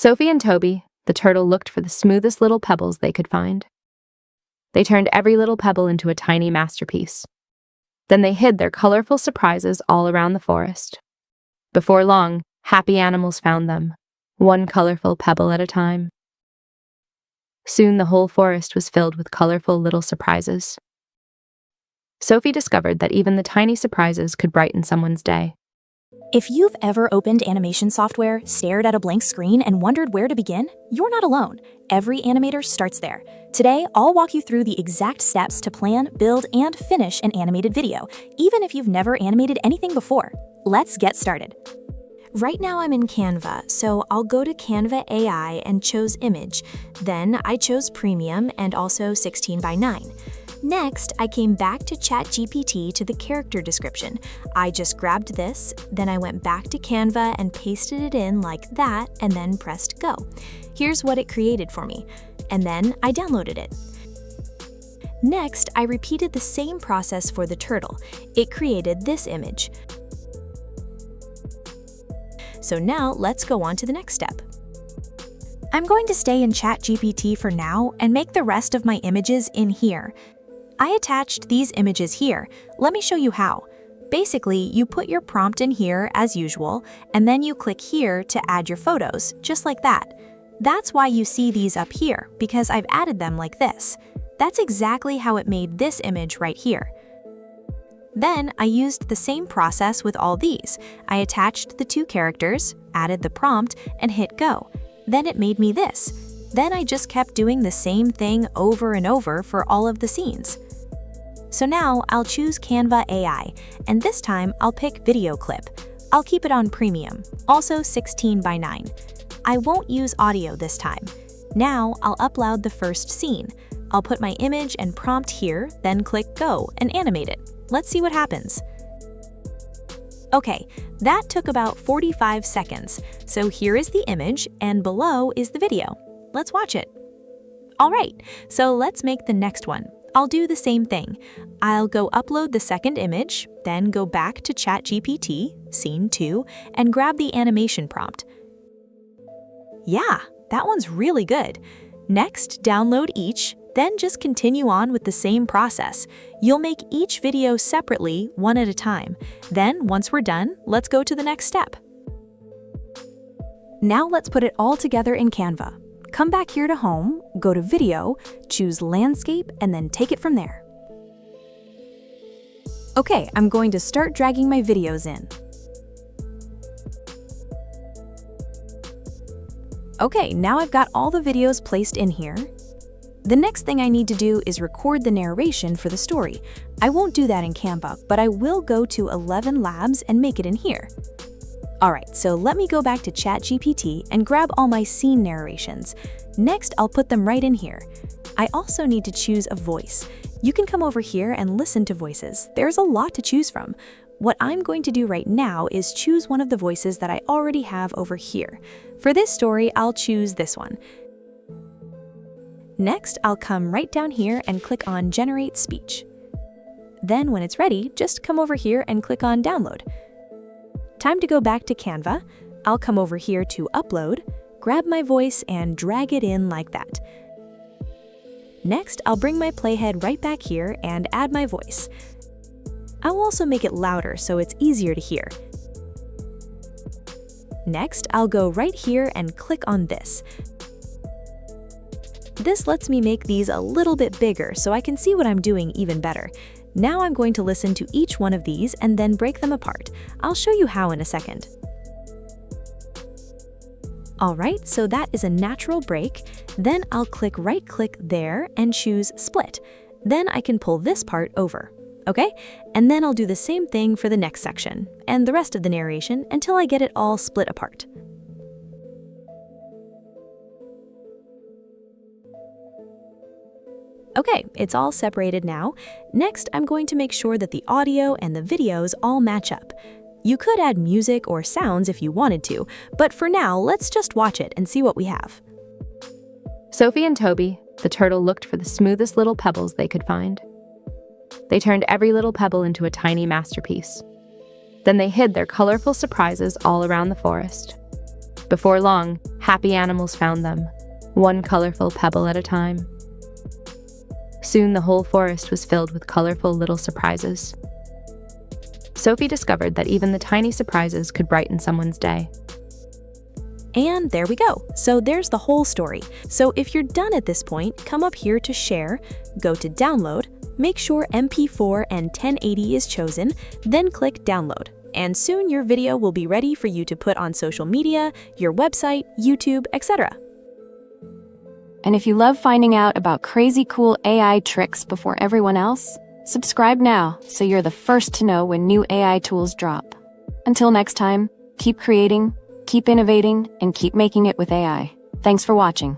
Sophie and Toby, the turtle, looked for the smoothest little pebbles they could find. They turned every little pebble into a tiny masterpiece. Then they hid their colorful surprises all around the forest. Before long, happy animals found them, one colorful pebble at a time. Soon the whole forest was filled with colorful little surprises. Sophie discovered that even the tiny surprises could brighten someone's day. If you've ever opened animation software, stared at a blank screen, and wondered where to begin, you're not alone. Every animator starts there. Today, I'll walk you through the exact steps to plan, build, and finish an animated video, even if you've never animated anything before. Let's get started. Right now I'm in Canva, so I'll go to Canva AI and chose image. Then I chose premium and also 16:9. Next, I came back to ChatGPT to the character description. I just grabbed this, then I went back to Canva and pasted it in like that, and then pressed go. Here's what it created for me, and then I downloaded it. Next, I repeated the same process for the turtle. It created this image. So now let's go on to the next step. I'm going to stay in ChatGPT for now and make the rest of my images in here. I attached these images here. Let me show you how. Basically, you put your prompt in here as usual, and then you click here to add your photos, just like that. That's why you see these up here, because I've added them like this. That's exactly how it made this image right here. Then I used the same process with all these. I attached the two characters, added the prompt, and hit go. Then it made me this. Then I just kept doing the same thing over and over for all of the scenes. So now I'll choose Canva AI, and this time I'll pick video clip. I'll keep it on premium, also 16:9. I won't use audio this time. Now I'll upload the first scene. I'll put my image and prompt here, then click go and animate it. Let's see what happens. Okay, that took about 45 seconds. So here is the image and below is the video. Let's watch it. All right, so let's make the next one. I'll do the same thing. I'll go upload the second image, then go back to ChatGPT, scene 2, and grab the animation prompt. Yeah, that one's really good. Next, download each, then just continue on with the same process. You'll make each video separately, one at a time. Then, once we're done, let's go to the next step. Now let's put it all together in Canva. Come back here to Home, go to Video, choose Landscape, and then take it from there. Okay, I'm going to start dragging my videos in. Okay, now I've got all the videos placed in here. The next thing I need to do is record the narration for the story. I won't do that in Canva, but I will go to ElevenLabs and make it in here. Alright, so let me go back to ChatGPT and grab all my scene narrations. Next, I'll put them right in here. I also need to choose a voice. You can come over here and listen to voices. There's a lot to choose from. What I'm going to do right now is choose one of the voices that I already have over here. For this story, I'll choose this one. Next, I'll come right down here and click on Generate Speech. Then when it's ready, just come over here and click on Download. Time to go back to Canva. I'll come over here to Upload, grab my voice, and drag it in like that. Next, I'll bring my playhead right back here and add my voice. I'll also make it louder so it's easier to hear. Next, I'll go right here and click on this. This lets me make these a little bit bigger so I can see what I'm doing even better. Now I'm going to listen to each one of these and then break them apart. I'll show you how in a second. Alright, so that is a natural break. Then I'll right-click there and choose Split. Then I can pull this part over. Okay? And then I'll do the same thing for the next section and the rest of the narration until I get it all split apart. Okay, it's all separated now. Next, I'm going to make sure that the audio and the videos all match up. You could add music or sounds if you wanted to, but for now, let's just watch it and see what we have. Sophie and Toby, the turtle, looked for the smoothest little pebbles they could find. They turned every little pebble into a tiny masterpiece. Then they hid their colorful surprises all around the forest. Before long, happy animals found them, one colorful pebble at a time. Soon the whole forest was filled with colorful little surprises. Sophie discovered that even the tiny surprises could brighten someone's day. And there we go. So there's the whole story. So if you're done at this point, come up here to share, go to download, make sure MP4 and 1080 is chosen, then click download. And soon your video will be ready for you to put on social media, your website, YouTube, etc. And if you love finding out about crazy cool AI tricks before everyone else, subscribe now so you're the first to know when new AI tools drop. Until next time, keep creating, keep innovating, and keep making it with AI. Thanks for watching.